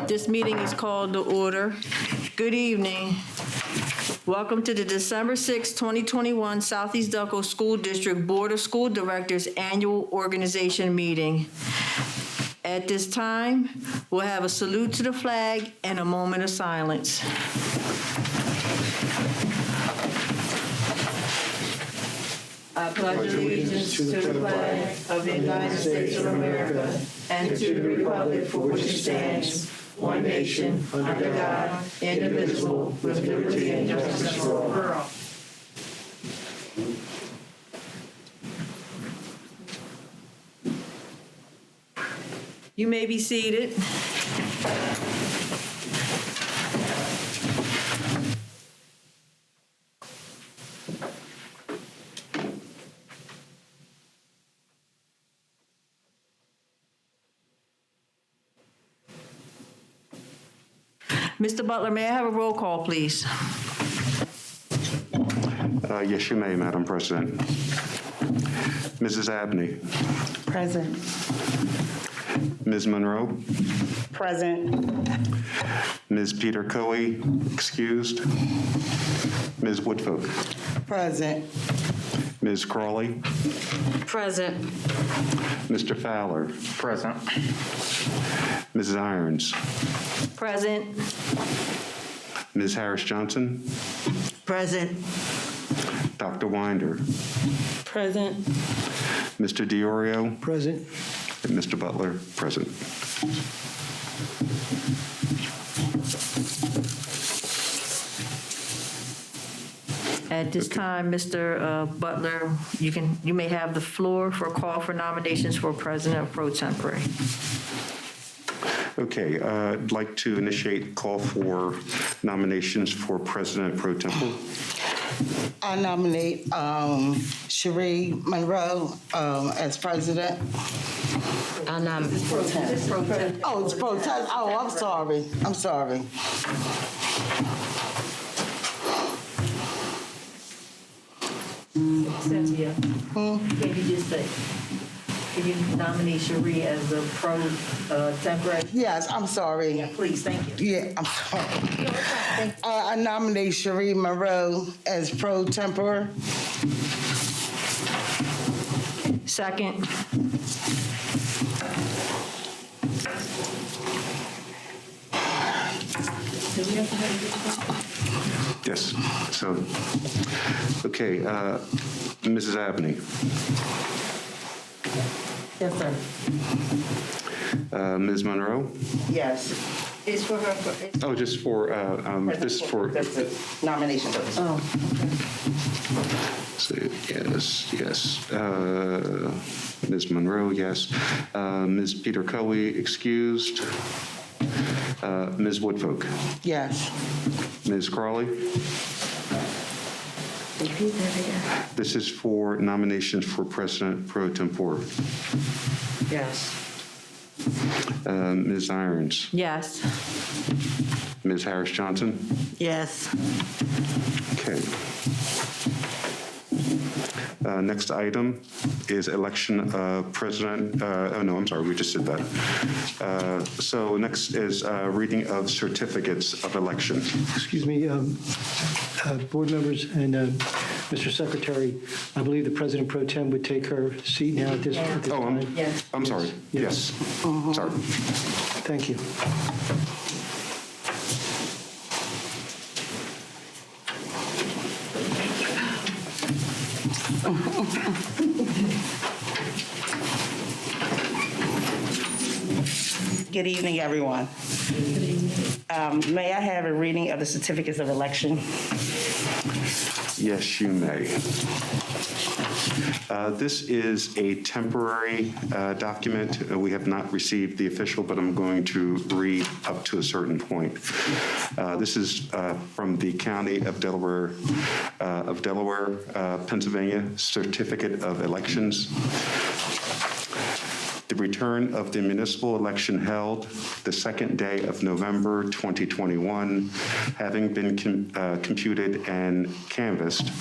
This meeting is called to order. Good evening. Welcome to the December 6, 2021 Southeast Delco School District Board of School Directors Annual Organization Meeting. At this time, we'll have a salute to the flag and a moment of silence. I pledge allegiance to the flag of the United States of America and to the republic for which it stands, one nation, under God, indivisible, with liberty and justice for all. You may be seated. Mr. Butler, may I have a roll call, please? Yes, you may, Madam President. Mrs. Abney. Present. Ms. Monroe. Present. Ms. Peter Coey, excused. Ms. Woodfolk. Present. Ms. Crawley. Present. Mr. Fowler. Present. Mrs. Irons. Present. Ms. Harris Johnson. Present. Dr. Winder. Present. Mr. DiOrio. Present. And Mr. Butler, present. At this time, Mr. Butler, you may have the floor for a call for nominations for President pro tempore. Okay, I'd like to initiate a call for nominations for President pro tempore. I nominate Cherie Monroe as president. I nominate. Oh, it's pro tem. Oh, I'm sorry. I'm sorry. Cynthia, can you just say, can you nominate Cherie as the pro tempore? Yes, I'm sorry. Please, thank you. Yeah, I'm sorry. I nominate Cherie Monroe as pro tempore. Second. Yes, so, okay, Mrs. Abney. Yes, sir. Ms. Monroe? Yes. It's for her. Oh, just for, this for, That's the nomination. Oh, so, yes. Ms. Monroe, yes. Ms. Peter Coey, excused. Ms. Woodfolk. Yes. Ms. Crawley. This is for nominations for President pro tempore. Yes. Ms. Irons. yes. Ms. Harris Johnson. Yes. Okay. Next item is election of president. Oh, no, I'm sorry, we just did that. So next is reading of certificates of election. Excuse me, board members and Mr. Secretary, I believe the President Pro Tem would take her seat now at this Oh, time. Yes. I'm sorry. Yes. Sorry. Thank you. Good evening, everyone. May I have a reading of the certificates of election? Yes, you may. This is a temporary document. We have not received the official, but I'm going to read up to a certain point. This is from the County of Delaware, Pennsylvania Certificate of Elections. The return of the municipal election held the second day of November 2021, having been computed and canvassed,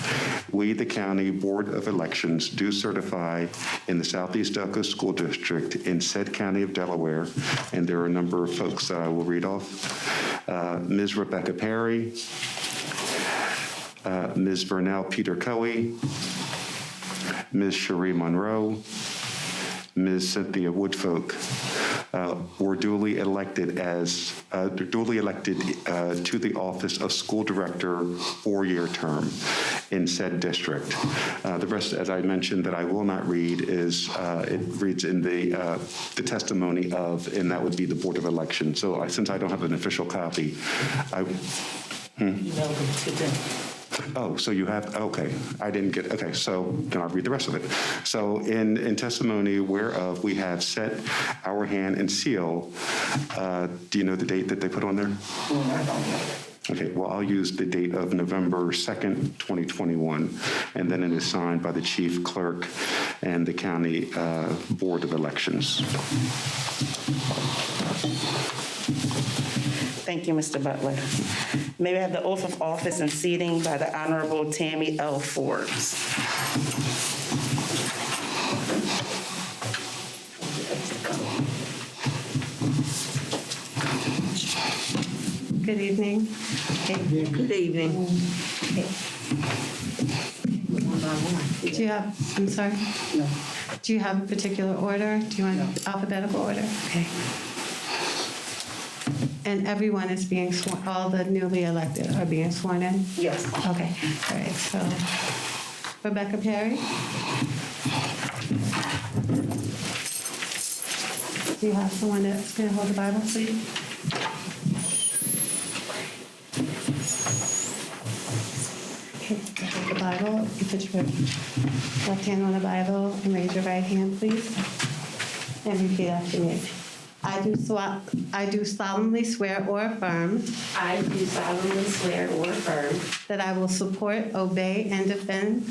we, the County Board of Elections, do certify in the Southeast Delco School District in said county of Delaware, and there are a number of folks that I will read off. Ms. Rebecca Perry, Ms. Vernell Peter Coey, Ms. Cherie Monroe, Ms. Cynthia Woodfolk were duly elected to the office of school director 4-year term in said district. The rest, as I mentioned, that I will not read is it reads in the testimony of, and that would be the Board of Elections. So since I don't have an official copy, Oh, so you have, okay, I didn't get, okay, so then I'll read the rest of it. So in testimony whereof we have set our hand and seal, do you know the date that they put on there? Okay, well, I'll use the date of November 2nd, 2021, and then it is signed by the chief clerk and the county board of elections. Thank you, Mr. Butler. May we have the oath of office and seating by the Honorable Tammy L. Forbes. Good evening. Good evening. Do you have, I'm sorry? No. Do you have a particular order? Do you want alphabetical order? Okay. And everyone is being sworn, all the newly elected are being sworn in? Yes. Okay, all right, so Rebecca Perry? Do you have someone that's going to hold the Bible, please? Okay, hold the Bible. You put your left hand on the Bible and raise your right hand, please. And repeat after me. I do solemnly swear or affirm I do solemnly swear or affirm that I will support, obey, and defend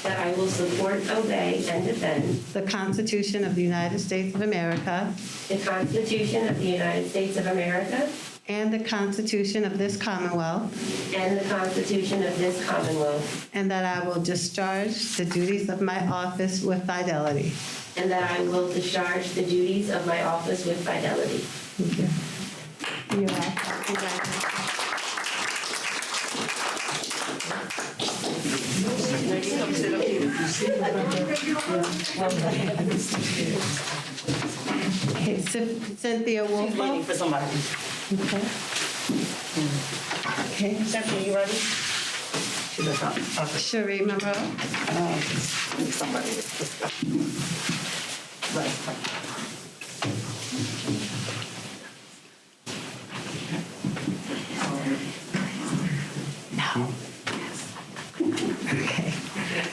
that I will support, obey, and defend the Constitution of the United States of America the Constitution of the United States of America and the Constitution of this Commonwealth, and the Constitution of this Commonwealth, and that I will discharge the duties of my office with fidelity. and that I will discharge the duties of my office with fidelity. Thank you. You're welcome. Congratulations. Okay, Cynthia Waiting Woolfolk. for somebody. Okay. Okay. Cynthia, you ready? Cherie Monroe. Somebody. Right. No. Okay.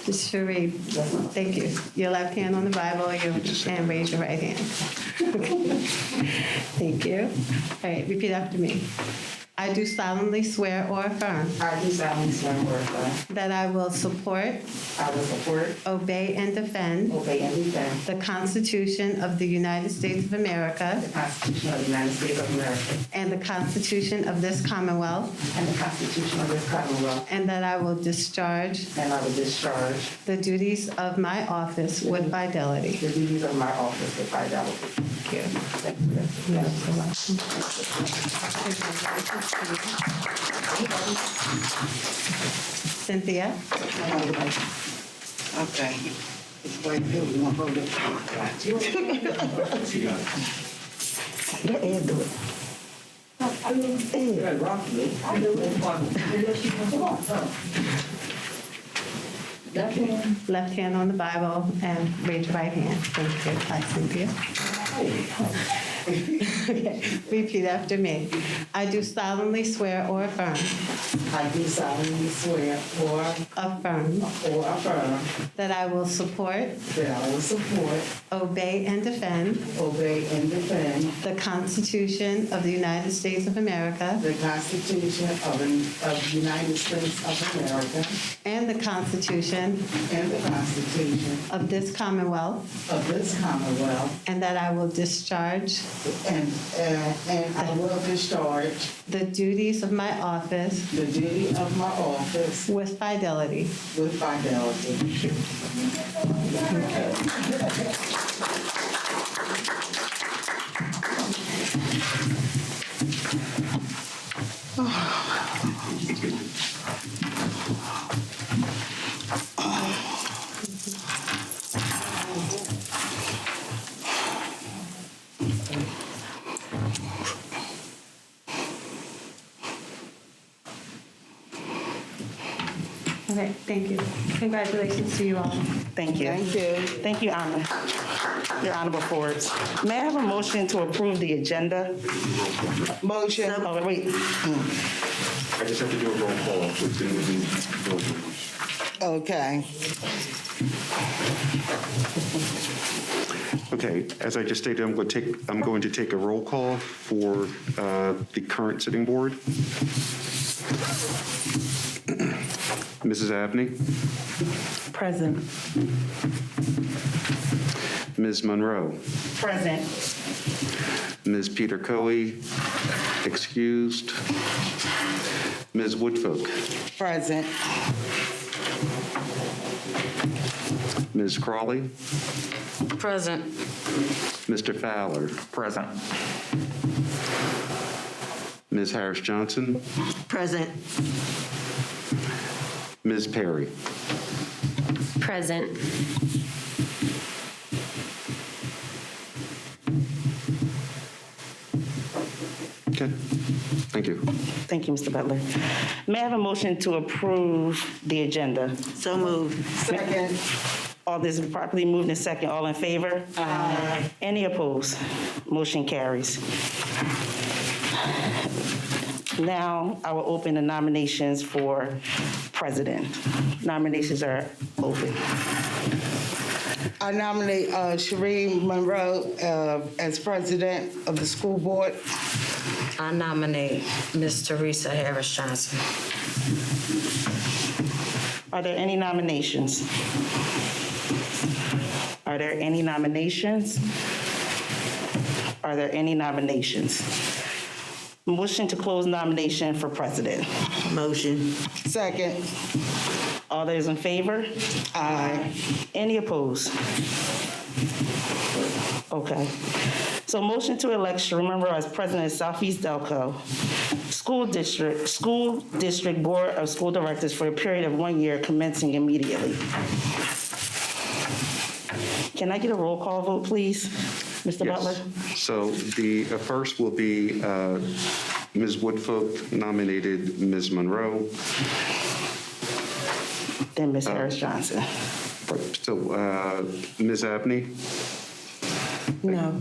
Just Cherie, thank you. Your left hand on the Bible and raise your right hand. Thank you. All right, repeat after me. I do solemnly swear or affirm I do solemnly swear or affirm that I will support, I will support, obey, and defend obey, and defend the Constitution of the United States of America the Constitution of the United States of America and the Constitution of this Commonwealth, and the Constitution of this Commonwealth, and that I will discharge and I will discharge the duties of my office with fidelity. the duties of my office with fidelity. Thank you. Thank you. You're welcome. Cynthia? Okay. It's right here. We want to hold it. Let Ed do it. Left hand on the Bible and raise your right hand. Thank you. Hi, Cynthia. Okay, repeat after me. I do solemnly swear or affirm I do solemnly swear or affirm that I will support, that I will support, obey, and defend obey, and defend the Constitution of the United States of America the Constitution of the United States of America and the Constitution and the Constitution of this Commonwealth, of this Commonwealth, and that I will discharge and I will discharge the duties of my office the duty of my office with fidelity. with fidelity. Okay, thank you. Congratulations to you all. Thank you. Thank you. Thank you, Anna. Your Honorable Forbes. May I have a motion to approve the agenda? Motion. Oh, wait. I just have to do a roll call with the vote. Okay. Okay, as I just stated, I'm going to take a roll call for the current sitting board. Mrs. Abney, Present. Ms. Monroe, Present. Ms. Peter Coe, excused. Ms. Woodfolk, Present. Ms. Crawley, Present. Mr. Fowler, Present. Ms. Harris Johnson, Present. Ms. Perry. Present. Okay, thank you. Thank you, Mr. Butler. May I have a motion to approve the agenda? So moved. Second. All this is properly moved in second. All in favor? Aye. Any opposed? Motion carries. Now, I will open the nominations for president. Nominations are open. I nominate Sheree Monroe as president of the school board. I nominate Ms. Teresa Harris Johnson. Are there any nominations? Are there any nominations? Are there any nominations? Motion to close nomination for president. Motion. Second. All those in favor? Aye. Any opposed? Okay. So motion to elect Sheree Monroe as president of Southeast Delco School District Board of School Directors for a period of 1 year commencing immediately. Can I get a roll call vote, please? Mr. Butler? Yes. So the first will be Ms. Woodfolk nominated Ms. Monroe. Then Ms. Harris Johnson. So Ms. Abney, No.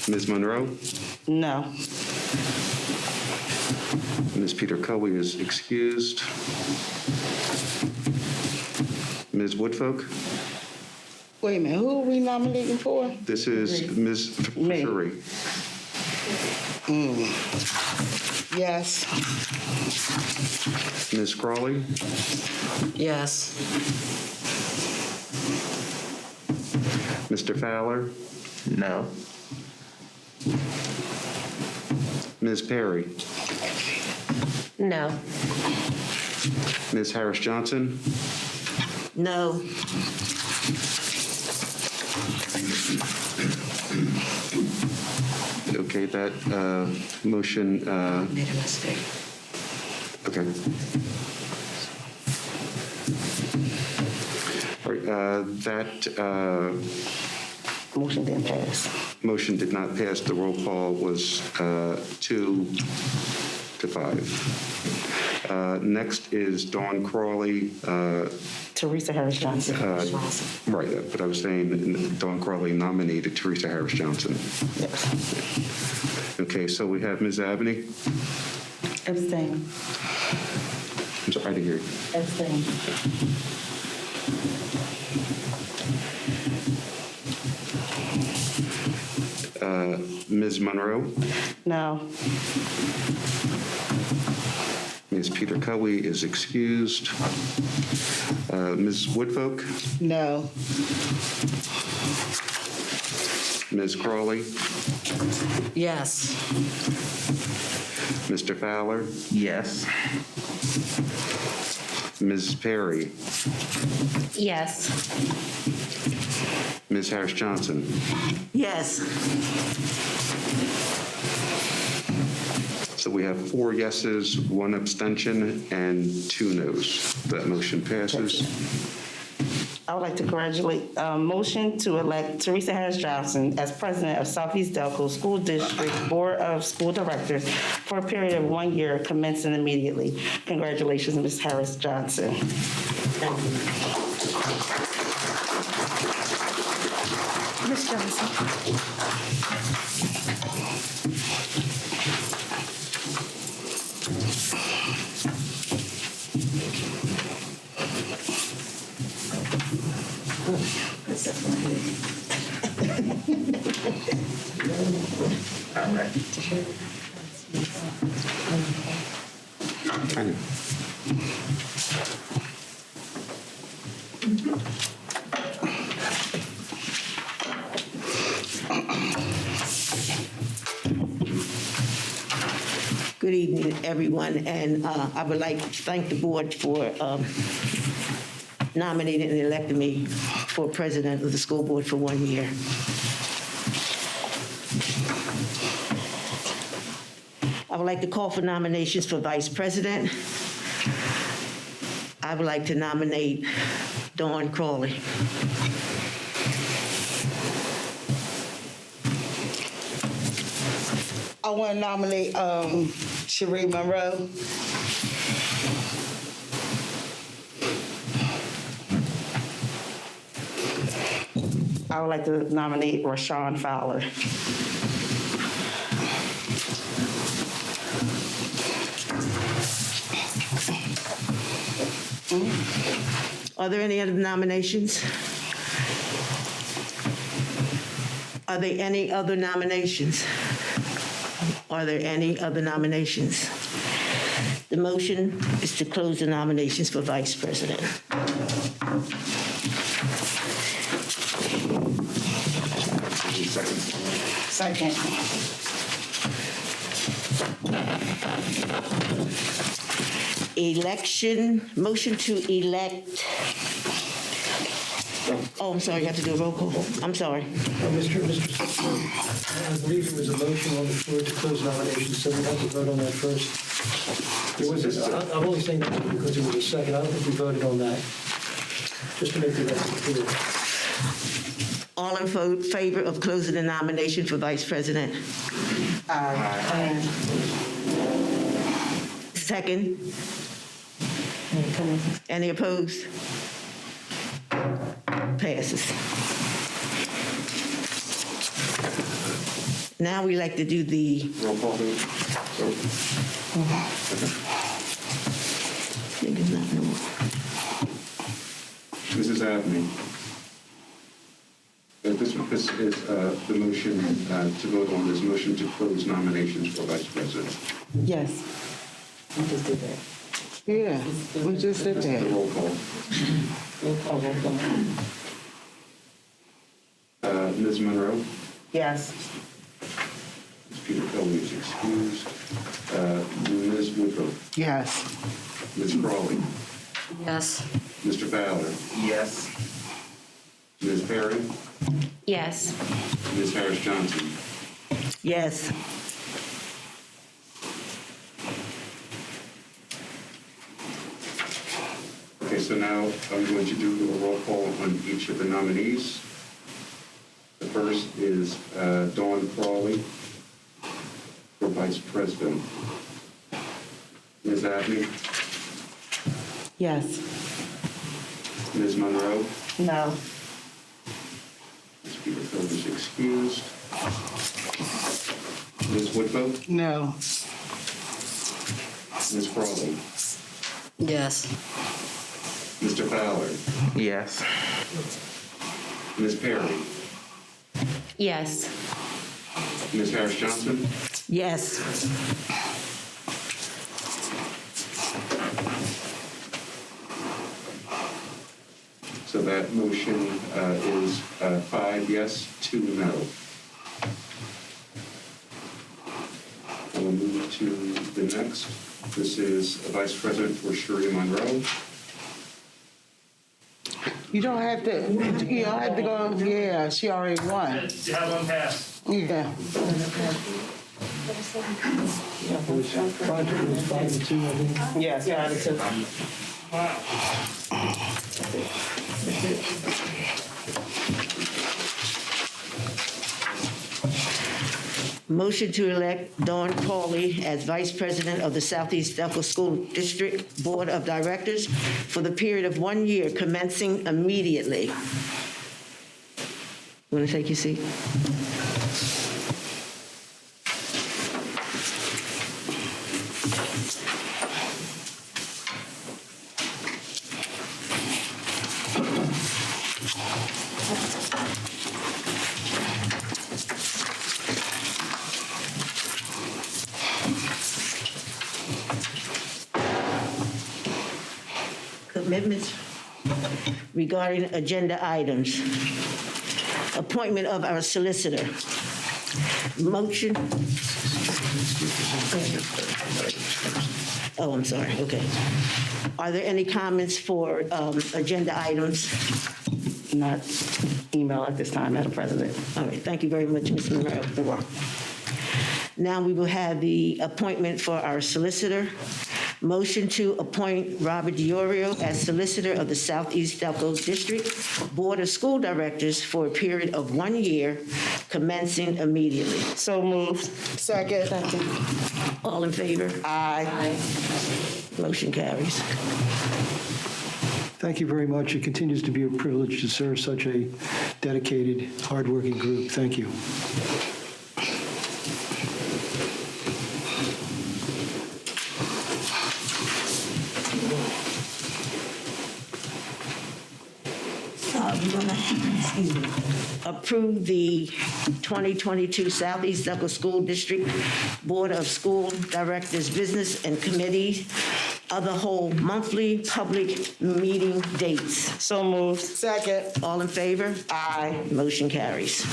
Ms. Monroe, No. Ms. Peter Coe is excused. Ms. Woodfolk, Wait a minute, who are we nominating for? this is Ms. Me. Fishery. Yes. Ms. Crawley, Yes. Mr. Fowler, No. Ms. Perry, No. Ms. Harris Johnson, No. okay, that motion, Made a mistake. okay. All right, that Motion didn't pass. motion did not pass. The roll call was 2 to 5. Next is Dawn Crawley. Teresa Harris Johnson. Right, but I was saying Dawn Crawley nominated Teresa Harris Johnson. Yes. Okay, so we have Ms. Abney. Abstain. I'm sorry, I didn't hear you. Abstain. Ms. Monroe. No. Ms. Peter Covey is excused. Ms. Woodfolk. No. Ms. Crawley. Yes. Mr. Fowler. Yes. Ms. Perry. Yes. Ms. Harris Johnson. Yes. So we have 4 yeses, 1 abstention, and 2 noes. That motion passes. I would like to congratulate, motion to elect Teresa Harris Johnson as president of Southeast Delco School District Board of School Directors for a period of 1 year commencing immediately. Congratulations, Ms. Harris Johnson. Ms. Johnson. I know. Good evening, everyone, and I would like to thank the board for nominating and electing me for president of the school board for 1 year. I would like to call for nominations for vice president. I would like to nominate Dawn Crawley. I want to nominate Sheree Monroe. I would like to nominate Rashawn Fowler. Are there any other nominations? Are there any other nominations? Are there any other nominations? The motion is to close the nominations for vice president. Second. Election, motion to elect. Oh, I'm sorry, you have to do a roll call. I'm sorry. Mr. I believe there was a motion on the floor to close nominations, so we have to vote on that first. There was I'm only saying that because there was a second. I don't think we voted on that. Just to make the record clear. All in favor of closing the nomination for vice president? Second? Any opposed? Passes. Now we like to do the, Roll call vote. niggas not know. Mrs. Abney. This is the motion to vote on this motion to close nominations for vice president. Yes. We just did that. Yeah, we just did The that. roll call. Ms. Monroe. Yes. Ms. Peter Kelly is excused. Ms. Woodrow. Yes. Ms. Crawley. Yes. Mr. Fowler. Yes. Ms. Perry. Yes. Ms. Harris Johnson. Yes. Okay, so now I'm going to do a roll call on each of the nominees. The first is Dawn Crawley for vice president. Ms. Abney. Yes. Ms. Monroe? No. Ms. Peterfield is excused. Ms. Woodville? No. Ms. Crawley? Yes. Mr. Fowler? Yes. Ms. Perry? Yes. Ms. Harris Johnson? Yes. So that motion is 5 yes, 2 no. We'll move to the next. This is Vice President for Sharia Monroe. You don't have to go, yeah, she already won. You have one pass. Yeah. It was 5-2, I think. Yes, 5-2. Motion to elect Dawn Pauley as Vice President of the Southeast Delco School District Board of Directors for the period of 1 year commencing immediately. Want to take your seat? Commitments regarding agenda items. Appointment of our solicitor. Motion. Oh, I'm sorry, okay. Are there any comments for agenda items? Not email at this time, Madam President. All right, thank you very much, Ms. Monroe. Now we will have the appointment for our solicitor. Motion to appoint Robert Diorio as solicitor of the Southeast Delco District Board of School Directors for a period of 1 year, commencing immediately. So moved. Second. All in favor? Aye. Motion carries. Thank you very much. It continues to be a privilege to serve such a dedicated, hardworking group. Thank you. Approve the 2022 Southeast Delco School District Board of School Directors Business and Committee of the whole monthly public meeting dates. So moved. Second. All in favor? Aye. Motion carries.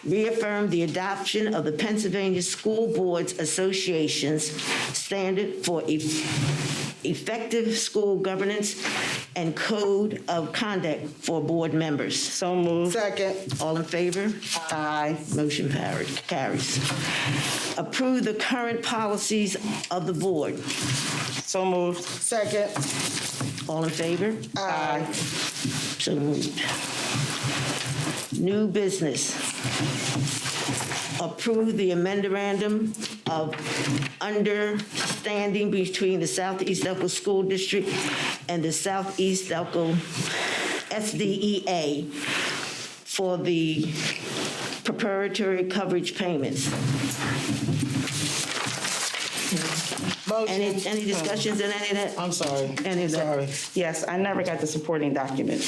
Reaffirm the adoption of the Pennsylvania School Boards Association's standard for effective school governance and code of conduct for board members. So moved. Second. All in favor? Aye. Motion carries. Approve the current policies of the board. So moved. Second. All in favor? Aye. So moved. New business. Approve the memorandum of understanding between the Southeast Delco School District and the Southeast Delco SDEA for the preparatory coverage payments. Motion. Any discussions on any of that? I'm sorry. Any of that? Sorry. Yes, I never got the supporting document.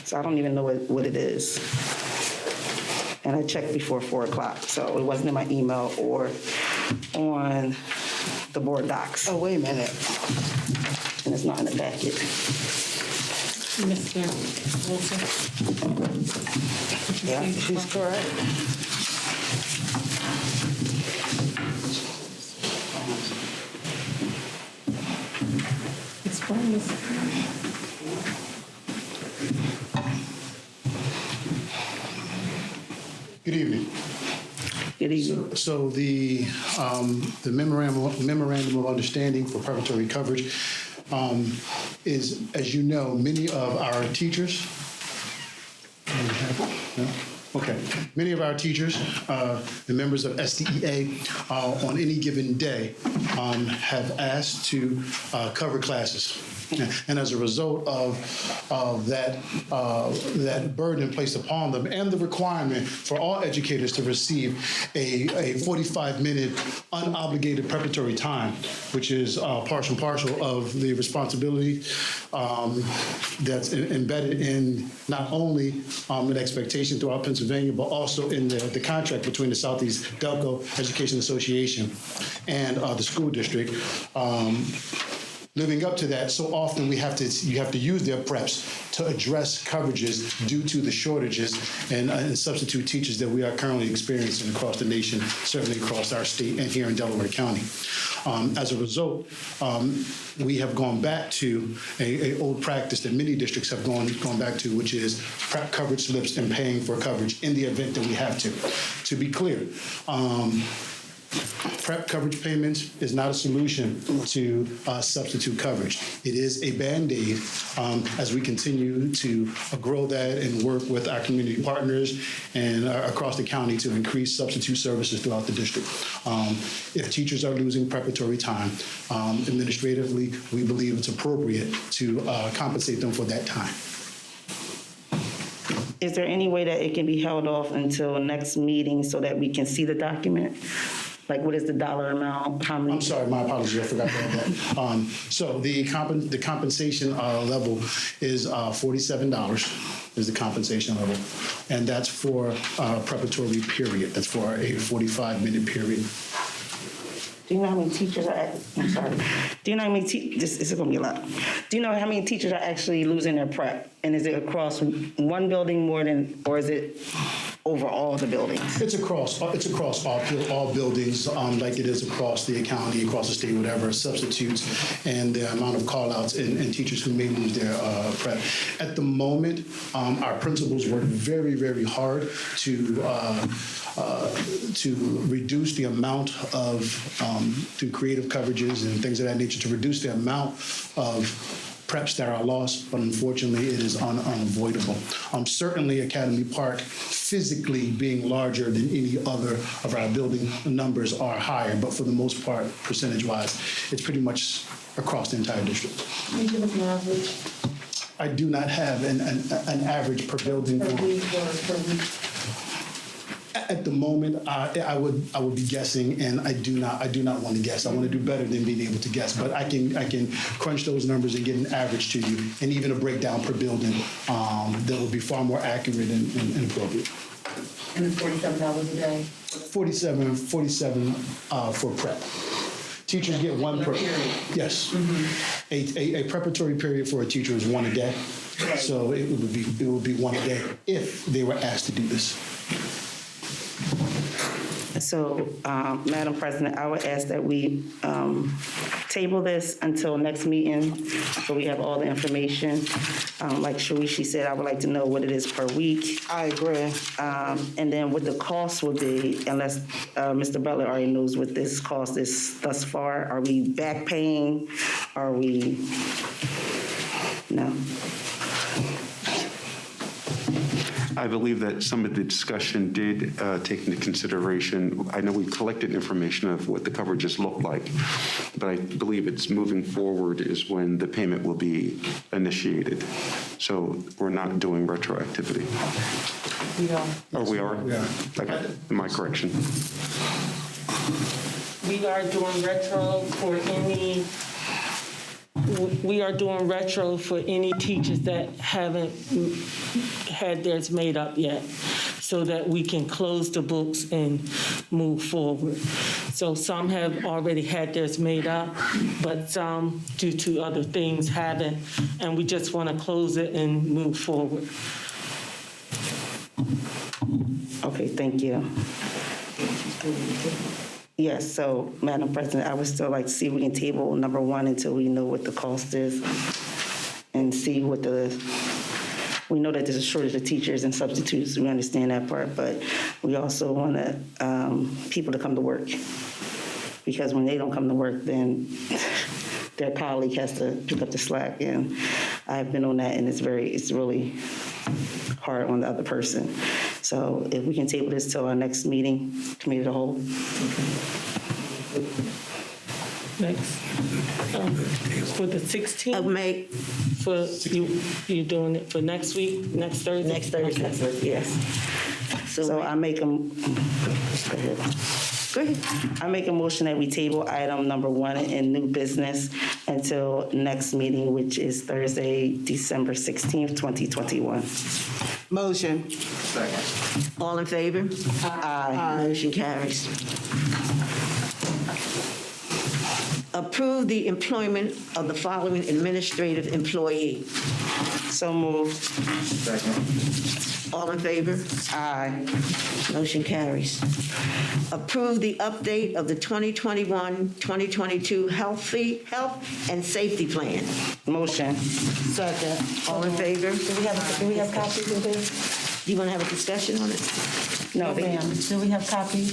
So I don't even know what it is. And I checked before 4 o'clock, so it wasn't in my email or on the board docs, Oh, wait a minute. and it's not in the packet. Mr. Wilson? Yeah, she's correct. Explain this. Good evening. Good evening. So the memorandum of understanding for preparatory coverage is, as you know, many of our teachers. No? Okay. Many of our teachers and members of SDEA on any given day have asked to cover classes. And as a result of that burden placed upon them and the requirement for all educators to receive a 45-minute unobligated preparatory time, which is partial and partial of the responsibility that's embedded in not only an expectation throughout Pennsylvania, but also in the contract between the Southeast Delco Education Association and the school district. Living up to that, so often you have to use their preps to address coverages due to the shortages and substitute teachers that we are currently experiencing across the nation, certainly across our state and here in Delaware County. As a result, we have gone back to a old practice that many districts have gone back to, which is prep coverage slips and paying for coverage in the event that we have to. To be clear, prep coverage payments is not a solution to substitute coverage. It is a Band-Aid as we continue to grow that and work with our community partners and across the county to increase substitute services throughout the district. If teachers are losing preparatory time, administratively, we believe it's appropriate to compensate them for that time. Is there any way that it can be held off until next meeting so that we can see the document? Like, what is the dollar amount? How many? I'm sorry, my apologies, I forgot about that. So the compensation level is $47 is the compensation level, and that's for preparatory period. That's for a 45-minute period. Do you know how many teachers are, I'm sorry. Do you know how many, this is gonna be a lot. Do you know how many teachers are actually losing their prep? And is it across one building more than, or is it over all the buildings? It's across all buildings, like it is across the county, across the state, whatever, substitutes, and the amount of call-outs and teachers who may lose their prep. At the moment, our principals work very, very hard to reduce the amount of, through creative coverages and things of that nature, to reduce the amount of preps that are lost, but unfortunately it is unavoidable. Certainly Academy Park, physically being larger than any other of our building numbers, are higher, but for the most part, percentage-wise, it's pretty much across the entire district. Can you give us an average I do not have an average per building. per week or per week? At the moment, I would be guessing, and I do not want to guess. I want to do better than being able to guess, but I can crunch those numbers and get an average to you, and even a breakdown per building that will be far more accurate and appropriate. And it's $47 a day? 47 for prep. Teachers get one per. Yes. A preparatory period for a teacher is one a day. So it would be one a day if they were asked to do this. So, Madam President, I would ask that we table this until next meeting so we have all the information. Like Sharishi said, I would like to know what it is per week. I agree. And then what the cost will be, unless Mr. Butler already knows what this cost is thus far. Are we back paying? Are we, no? I believe that some of the discussion did take into consideration, I know we collected information of what the coverages look like, but I believe it's moving forward is when the payment will be initiated. So we're not doing retroactivity. We are. Oh, we are? Yeah. Okay, my correction. We are doing retro for any, teachers that haven't had theirs made up yet, so that we can close the books and move forward. So some have already had theirs made up, but some, due to other things, haven't, and we just want to close it and move forward. Okay, thank you. Yes, so Madam President, I would still like to see if we can table number 1 until we know what the cost is and see what we know that there's a shortage of teachers and substitutes. We understand that part, but we also want people to come to work, because when they don't come to work, then their colleague has to pick up the slack, and I've been on that, and it's really hard on the other person. So if we can table this till our next meeting, committee of the whole. Next. For the 16th, Of May, for you doing it for next week, next Thursday? next Thursday, yes. So I make them, go ahead. Go ahead. I make a motion that we table item number 1 in new business until next meeting, which is Thursday, December 16th, 2021. Motion. All in favor? Aye. Motion carries. Approve the employment of the following administrative employee. So moved. All in favor? Aye. Motion carries. Approve the update of the 2021-2022 health and safety plan. Motion. Second. All in favor? Do we have copies of this? You want to have a discussion on it? No, they, Ma'am, do we have copies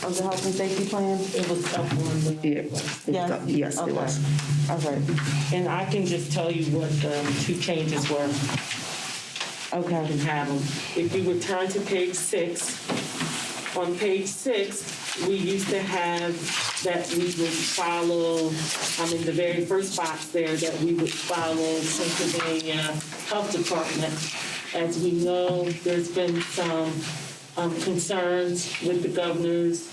of the health and safety plan? It was up on the, yeah. Yes, it was. Okay. and I can just tell you what the 2 changes were. I can Okay. have them. If you return to page 6, on page 6, we used to have that we would follow, in the very first box there, that we would follow Pennsylvania Health Department. As we know, there's been some concerns with the governor's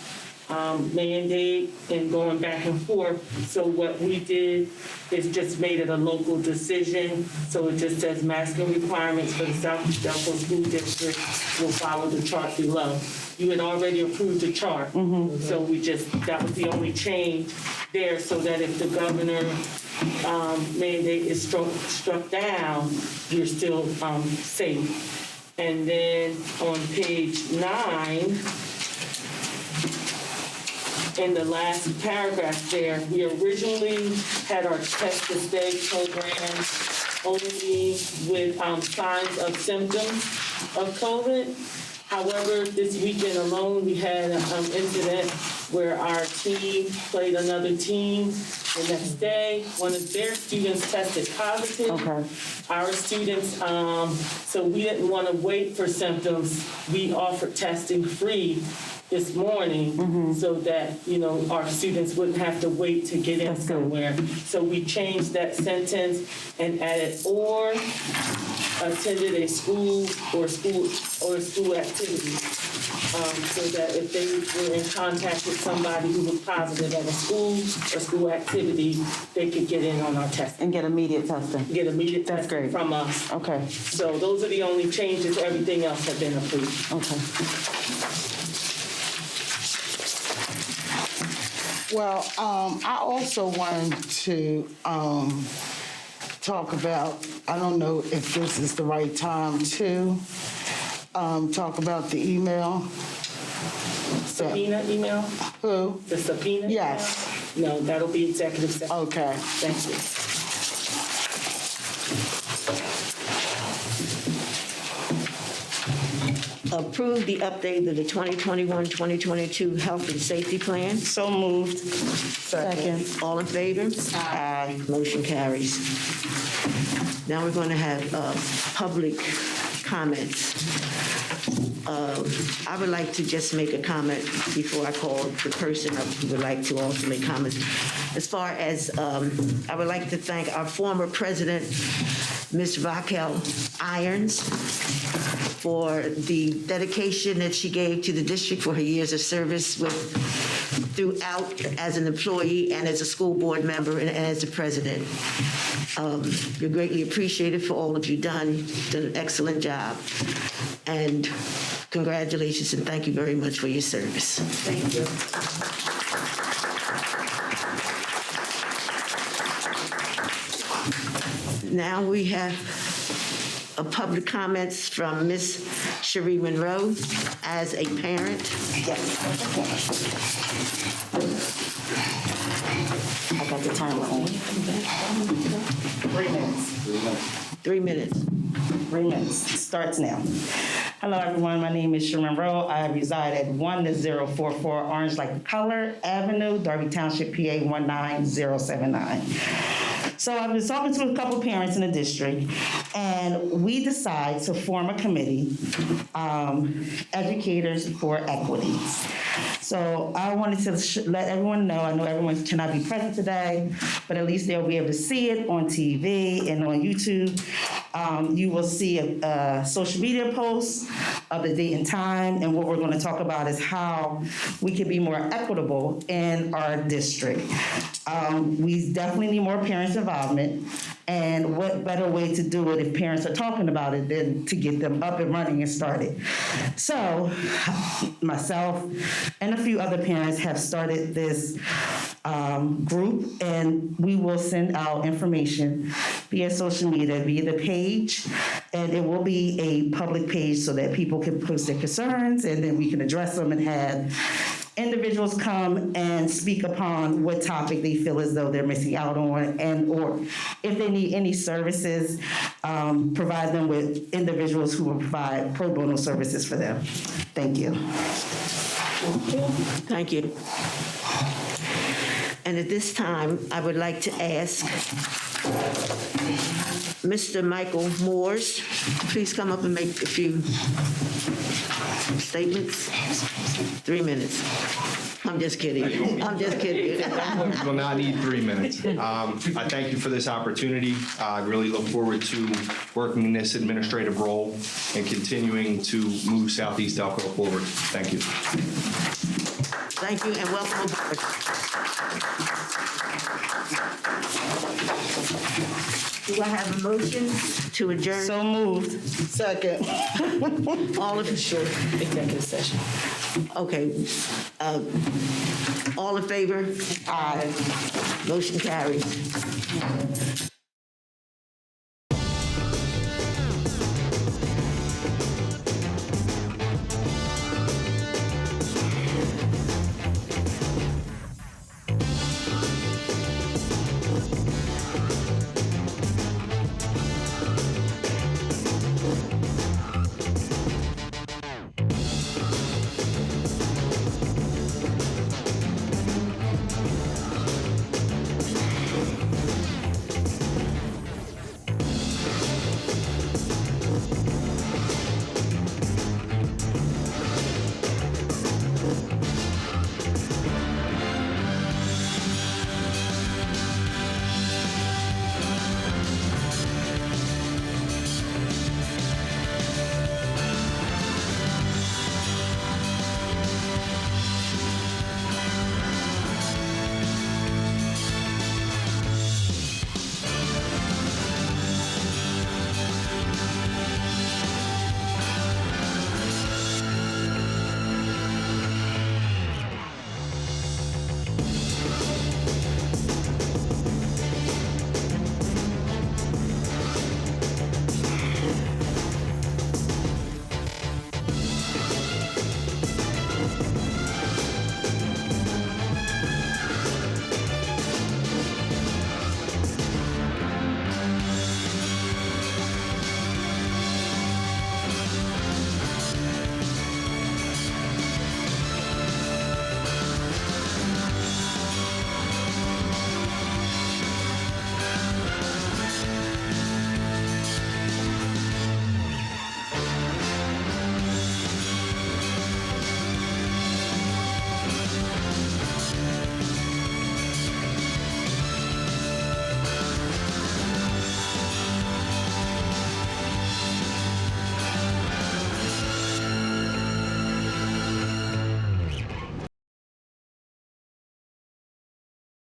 mandate and going back and forth. So what we did is just made it a local decision. So it just says masking requirements for the Southeast Delco School District will follow the chart below. You had already approved the chart. So that was the only change there, so that if the governor mandate is struck down, you're still safe. And then on page 9, in the last paragraph there, we originally had our Test to Stay program only with signs of symptoms of COVID. However, this weekend alone, we had an incident where our team played another team. The next day, one of their students tested positive. Okay. Our students, so we didn't want to wait for symptoms. We offered testing free this morning so that, our students wouldn't have to wait to get in somewhere. So we changed that sentence and added or attended a school activity. So that if they were in contact with somebody who was positive at a school or school activity, they could get in on our testing. And get immediate testing. Get immediate That's testing great. from us. Okay. So those are the only changes. Everything else had been approved. Okay. Well, I also wanted to talk about, I don't know if this is the right time to talk about the email. Subpoena email? Who? The subpoena? Yes. email? No, that'll be executive session. Okay. Thank you. Approve the update of the 2021-2022 health and safety plan. So moved. Second. All in favor? Aye. Motion carries. Now we're going to have public comments. I would like to just make a comment before I call the person up who would like to also make comments. As far as, I would like to thank our former president, Ms. Raquel Irons, for the dedication that she gave to the district for her years of service throughout as an employee and as a school board member and as the president. You're greatly appreciated for all of you done. You've done an excellent job. And congratulations and thank you very much for your service. Thank you. Now we have a public comments from Ms. Cherie Monroe as a parent. I got the timer on. 3 minutes. 3 minutes. 3 minutes, starts now. Hello, everyone. My name is Sherman Rowe. I reside at 10044 Orange Like the Color Avenue, Darby Township, PA 19079. So I've been talking to a couple parents in the district, and we decide to form a committee, Educators for Equity. So I wanted to let everyone know, I know everyone cannot be present today, but at least they'll be able to see it on TV and on YouTube. You will see a social media post of the date and time, and what we're going to talk about is how we can be more equitable in our district. We definitely need more parents' involvement, and what better way to do it if parents are talking about it than to get them up and running and started. So myself and a few other parents have started this group, and we will send out information via social media, via the page, and it will be a public page so that people can post their concerns, and then we can address them and have individuals come and speak upon what topic they feel as though they're missing out on, and or if they need any services, provide them with individuals who will provide pro bono services for them. Thank you. Thank you. And at this time, I would like to ask Mr. Michael Moores, please come up and make a few statements. 3 minutes. I'm just kidding. I'm just kidding. You will not need 3 minutes. I thank you for this opportunity. I really look forward to working in this administrative role and continuing to move Southeast Delco forward. Thank you. Thank you and welcome aboard. Do I have a motion to adjourn? So moved. Second. All of Executive session. Okay. All in favor? Aye. Motion carries.